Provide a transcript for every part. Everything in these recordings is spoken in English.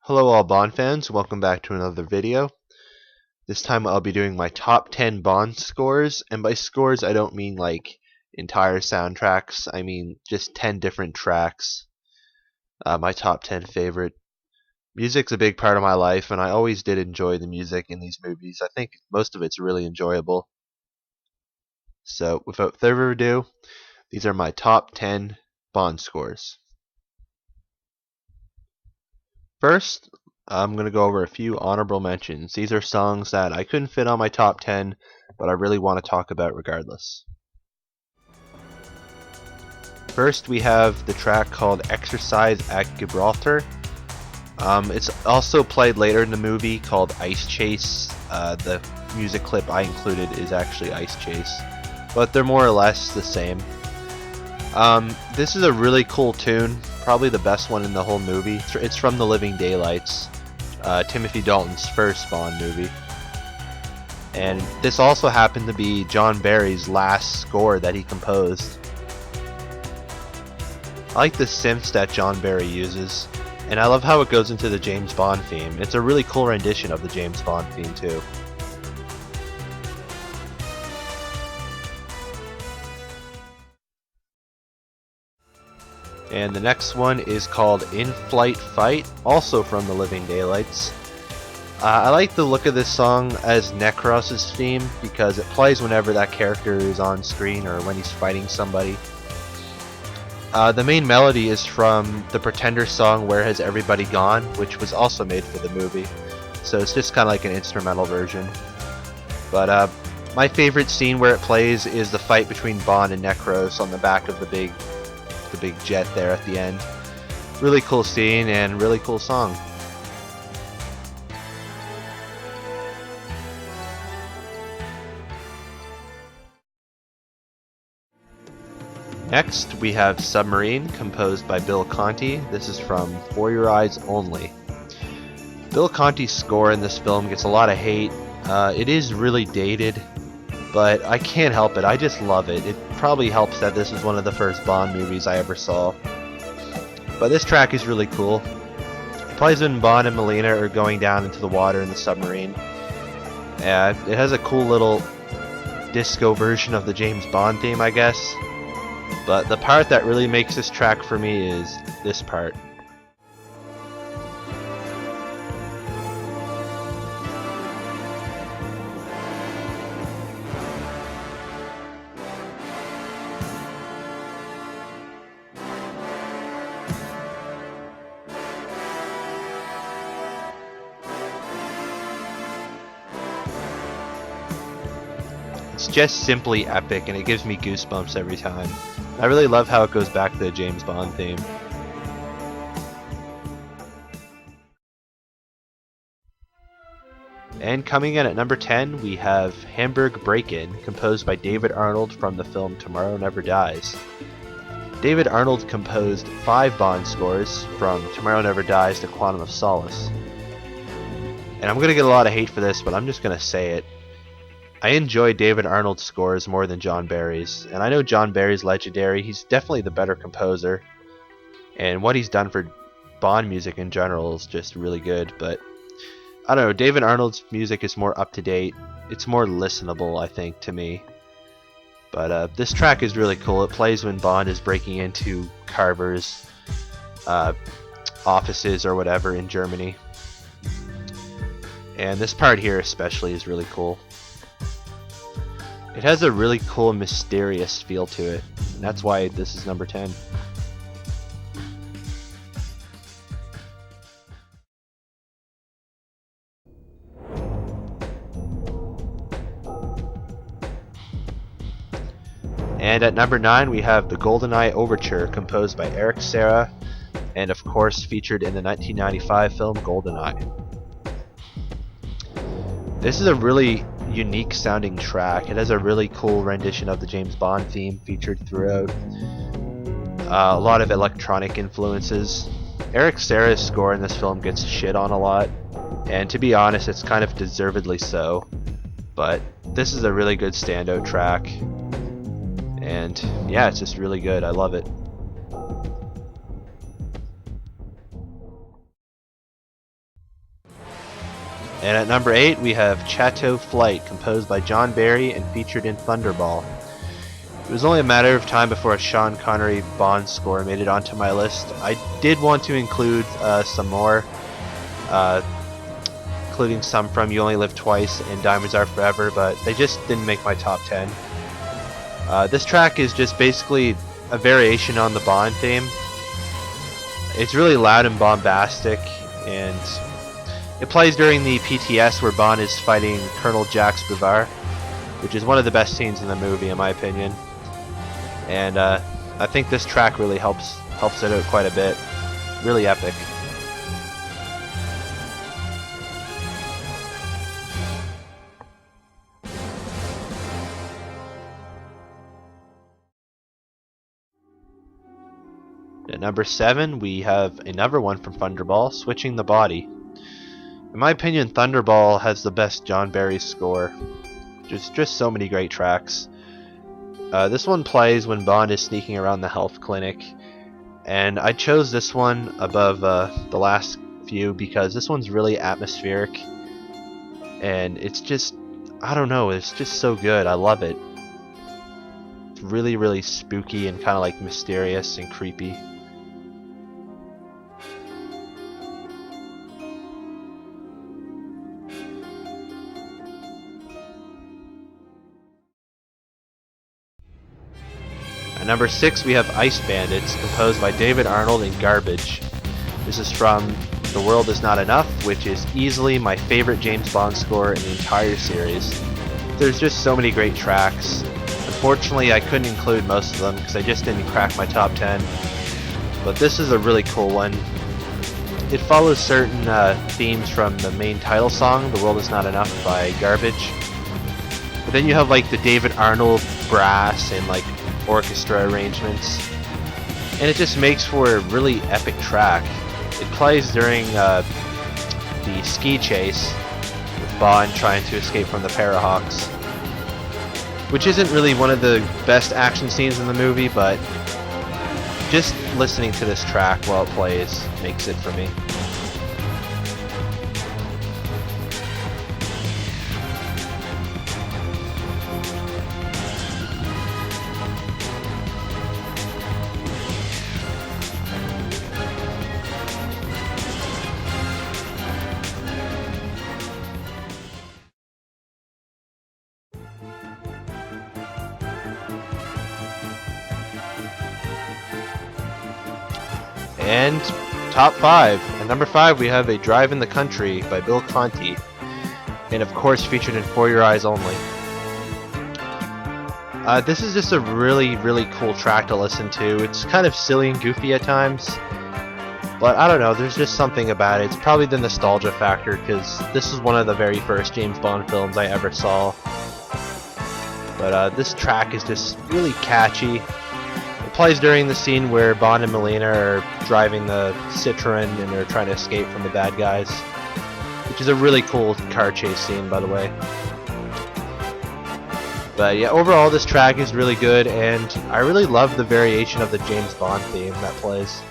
Hello all Bond fans, welcome back to another video. This time I'll be doing my top 10 Bond scores, and by scores I don't mean like entire soundtracks, I mean just 10 different tracks. My top 10 favorite. Music's a big part of my life, and I always did enjoy the music in these movies. I think most of it's really enjoyable. So without further ado, these are my top 10 Bond scores. First, I'm going to go over a few honorable mentions. These are songs that I couldn't fit on my top 10, but I really want to talk about regardless. First, we have the track called Exercise at Gibraltar. It's also played later in the movie called Ice Chase. The music clip I included is actually Ice Chase, but they're more or less the same. This is a really cool tune, probably the best one in the whole movie. It's from The Living Daylights, Timothy Dalton's first Bond movie. And this also happened to be John Barry's last score that he composed. I like the synths that John Barry uses, and I love how it goes into the James Bond theme. It's a really cool rendition of the James Bond theme too. And the next one is called Inflight Fight, also from The Living Daylights. I like the look of this song as Necros's theme because it plays whenever that character is on screen or when he's fighting somebody. The main melody is from the Pretender song Where Has Everybody Gone, which was also made for the movie. So it's just kind of like an instrumental version. But my favorite scene where it plays is the fight between Bond and Necros on the back of the big jet there at the end. Really cool scene and really cool song. Next we have Submarine, composed by Bill Conti. This is from For Your Eyes Only. Bill Conti's score in this film gets a lot of hate. It is really dated, but I can't help it. I just love it. It probably helps that this is one of the first Bond movies I ever saw. But this track is really cool. It plays when Bond and Melina are going down into the water in the submarine. It has a cool little disco version of the James Bond theme, I guess. But the part that really makes this track for me is this part. It's just simply epic, and it gives me goosebumps every time. I really love how it goes back to the James Bond theme. And coming in at number 10, we have Hamburg Breakin, composed by David Arnold from the film Tomorrow Never Dies. David Arnold composed 5 Bond scores, from Tomorrow Never Dies to Quantum of Solace. And I'm going to get a lot of hate for this, but I'm just going to say it. I enjoy David Arnold's scores more than John Barry's, and I know John Barry's legendary. He's definitely the better composer, and what he's done for Bond music in general is just really good, but I don't know, David Arnold's music is more up to date. It's more listenable, I think, to me. But this track is really cool. It plays when Bond is breaking into Carver's offices or whatever in Germany. And this part here especially is really cool. It has a really cool, mysterious feel to it, and that's why this is number 10. And at number 9 we have the GoldenEye Overture, composed by Eric Serra, and of course featured in the 1995 film GoldenEye. This is a really unique sounding track. It has a really cool rendition of the James Bond theme featured throughout. A lot of electronic influences. Eric Serra's score in this film gets shit on a lot, and to be honest, it's kind of deservedly so. But this is a really good standout track, and yeah, it's just really good. I love it. And at number 8 we have Chato Flight, composed by John Barry and featured in Thunderball. It was only a matter of time before a Sean Connery Bond score made it onto my list. I did want to include some more, including some from You Only Live Twice and Diamonds Are Forever, but they just didn't make my top 10. This track is just basically a variation on the Bond theme. It's really loud and bombastic, and it plays during the PTS where Bond is fighting Colonel Jacques Bouvard, which is one of the best scenes in the movie in my opinion. And I think this track really helps it out quite a bit. Really epic. At number 7 we have another one from Thunderball, Switching the Body. In my opinion, Thunderball has the best John Barry score. Just so many great tracks. This one plays when Bond is sneaking around the health clinic, and I chose this one above the last few because this one's really atmospheric, and it's just, I don't know, it's just so good. I love it. It's really, really spooky and kind of like mysterious and creepy. At number 6 we have Ice Bandits, composed by David Arnold and Garbage. This is from The World Is Not Enough, which is easily my favorite James Bond score in the entire series. There's just so many great tracks. Unfortunately I couldn't include most of them because I just didn't crack my top 10. But this is a really cool one. It follows certain themes from the main title song, The World Is Not Enough by Garbage. But then you have like the David Arnold brass and like orchestra arrangements, and it just makes for a really epic track. It plays during the ski chase with Bond trying to escape from the Parahawks, which isn't really one of the best action scenes in the movie, but just listening to this track while it plays makes it for me. And top 5. At number 5 we have A Drive in the Country by Bill Conti, and of course featured in For Your Eyes Only. This is just a really, really cool track to listen to. It's kind of silly and goofy at times, but I don't know, there's just something about it. It's probably the nostalgia factor because this is one of the very first James Bond films I ever saw. But this track is just really catchy. It plays during the scene where Bond and Melina are driving the Citroen and they're trying to escape from the bad guys, which is a really cool car chase scene, by the way. But yeah, overall this track is really good, and I really love the variation of the James Bond theme that plays.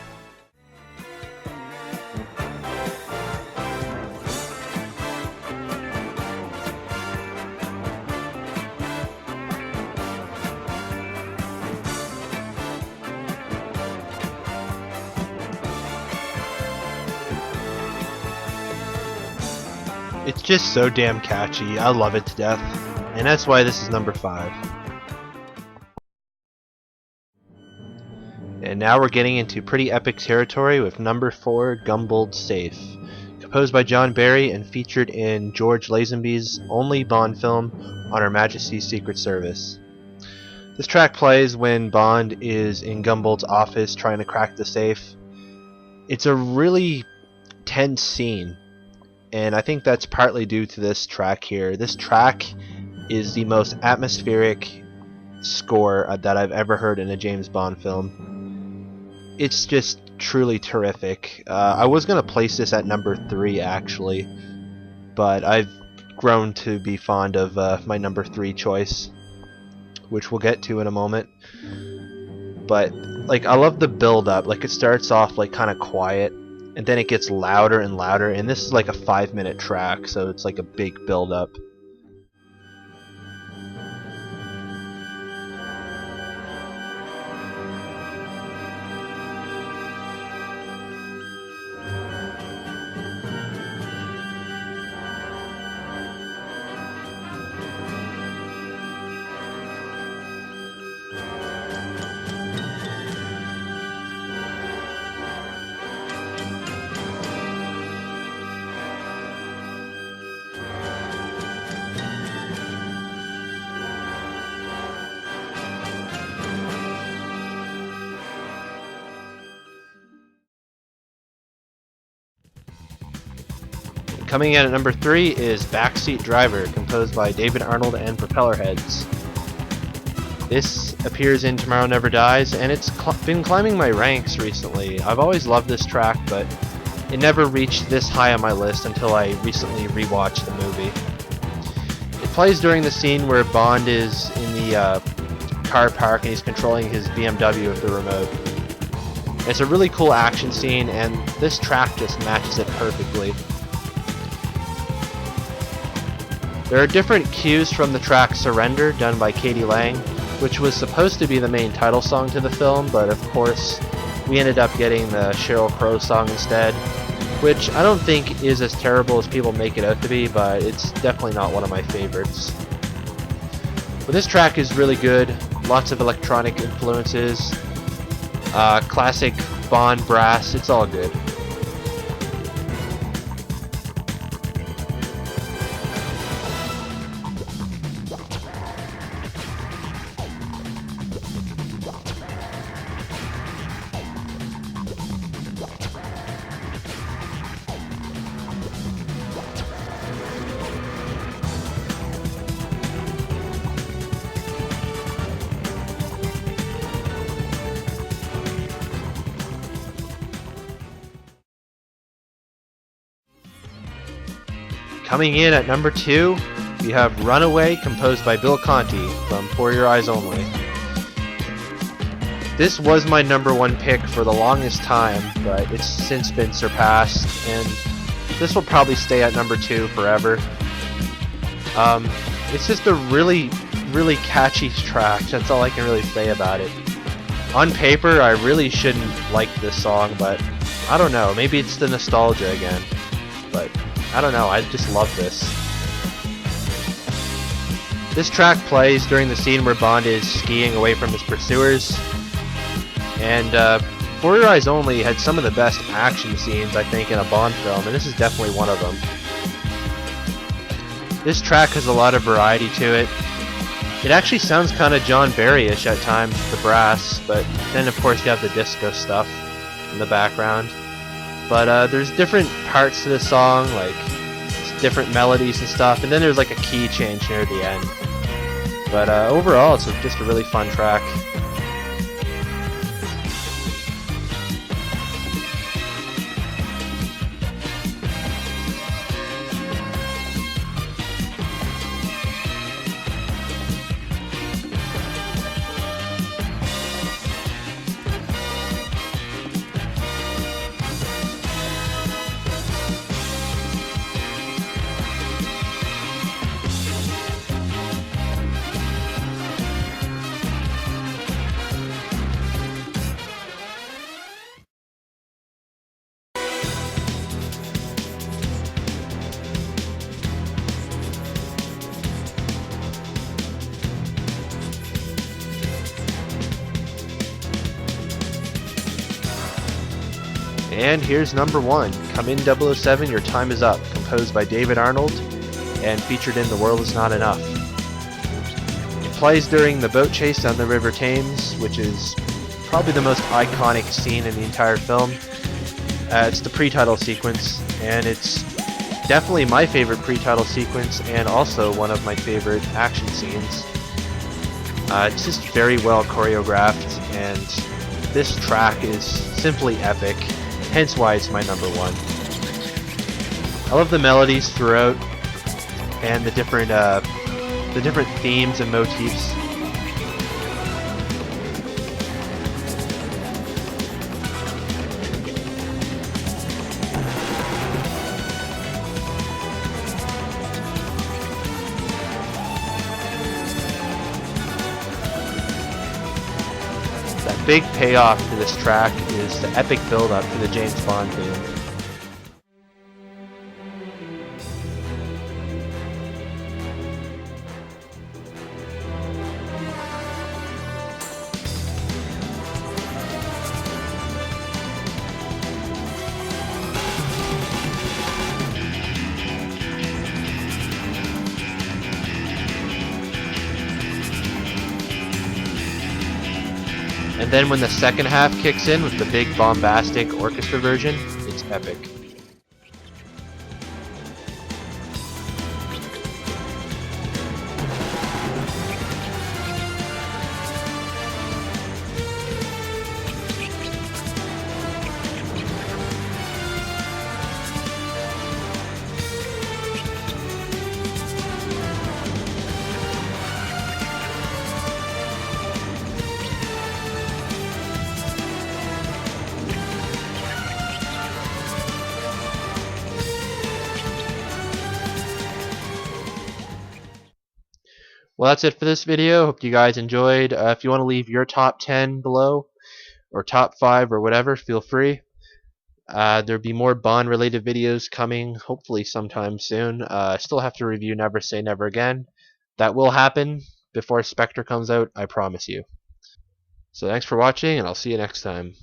It's just so damn catchy. I love it to death, and that's why this is number 5. And now we're getting into pretty epic territory with number 4, Gumbald Safe, composed by John Barry and featured in George Lazenby's only Bond film, On Her Majesty's Secret Service. This track plays when Bond is in Gumbald's office trying to crack the safe. It's a really tense scene, and I think that's partly due to this track here. This track is the most atmospheric score that I've ever heard in a James Bond film. It's just truly terrific. I was going to place this at number 3 actually, but I've grown to be fond of my number 3 choice, which we'll get to in a moment. But like, I love the build up. Like, it starts off like kind of quiet, and then it gets louder and louder, and this is like a 5-minute track, so it's like a big build up. Coming in at number 3 is Backseat Driver, composed by David Arnold and Propellerheads. This appears in Tomorrow Never Dies, and it's been climbing my ranks recently. I've always loved this track, but it never reached this high on my list until I recently rewatched the movie. It plays during the scene where Bond is in the car park and he's controlling his BMW with the remote. It's a really cool action scene, and this track just matches it perfectly. There are different cues from the track Surrender, done by Katie Lang, which was supposed to be the main title song to the film, but of course we ended up getting the Sheryl Crow song instead, which I don't think is as terrible as people make it out to be, but it's definitely not one of my favorites. But this track is really good, lots of electronic influences, classic Bond brass, it's all good. Coming in at number 2, we have Runaway, composed by Bill Conti from For Your Eyes Only. This was my number 1 pick for the longest time, but it's since been surpassed, and this will probably stay at number 2 forever. It's just a really catchy track, that's all I can really say about it. On paper, I really shouldn't like this song, but I don't know, maybe it's the nostalgia again. But I don't know, I just love this. This track plays during the scene where Bond is skiing away from his pursuers, and For Your Eyes Only had some of the best action scenes, I think, in a Bond film, and this is definitely one of them. This track has a lot of variety to it. It actually sounds kind of John Barry-ish at times, the brass, but then of course you have the disco stuff in the background. But there's different parts to the song, like different melodies and stuff, and then there's like a key change near the end. But overall, it's just a really fun track. And here's number 1, Come In 007, Your Time Is Up, composed by David Arnold and featured in The World Is Not Enough. It plays during the boat chase on the River Thames, which is probably the most iconic scene in the entire film. It's the pre-title sequence, and it's definitely my favorite pre-title sequence and also one of my favorite action scenes. It's just very well choreographed, and this track is simply epic. Hence why it's my number 1. I love the melodies throughout and the different themes and motifs. big payoff to this track is the epic build-up to the James Bond theme. And then when the second half kicks in with the big bombastic orchestra version, it's epic. Well, that's it for this video. Hope you guys enjoyed. If you want to leave your top 10 below, or top 5 or whatever, feel free. There'll be more Bond related videos coming hopefully sometime soon. I still have to review Never Say Never Again. That will happen before Spectre comes out, I promise you. So thanks for watching, and I'll see you next time.